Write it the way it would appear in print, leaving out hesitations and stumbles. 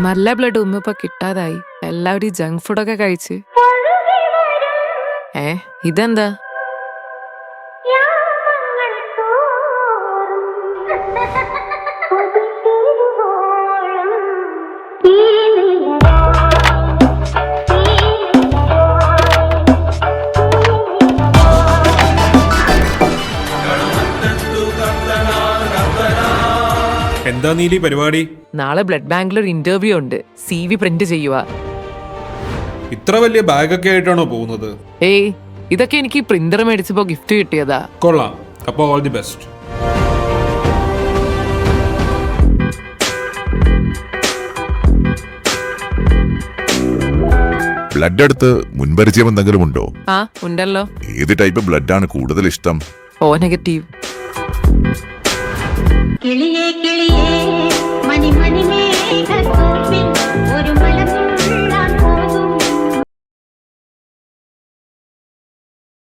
നല്ല ബ്ലഡ് ഉമ്മ ഇപ്പൊ കിട്ടാതായി. എല്ലാവരും ജങ്ക് ഫുഡൊക്കെ കഴിച്ച്. ഇതെന്താ? എന്താ നീലി പരിപാടി? നാളെ ബ്ലഡ് ബാങ്കിൽ ഒരു ഇന്റർവ്യൂ ഉണ്ട്. CV പ്രിന്റ് ചെയ്യുക. ഇത്ര വലിയ ബാഗൊക്കെ ആയിട്ടാണോ പോകുന്നത്? ഇതൊക്കെ എനിക്ക് പ്രിന്റർ മേടിച്ചപ്പോ ഗിഫ്റ്റ് കിട്ടിയതാ. കൊള്ളാം. അപ്പൊ ഓൾ ദി ബെസ്റ്റ്. ബ്ലഡ് എടുത്ത് മുൻപരിചയം എന്തെങ്കിലും ഉണ്ടോ? ഉണ്ടല്ലോ. ഏത് ടൈപ്പ് ബ്ലഡ് ആണ് കൂടുതൽ ഇഷ്ടം? O negative. കിളിയേ കിളിയേ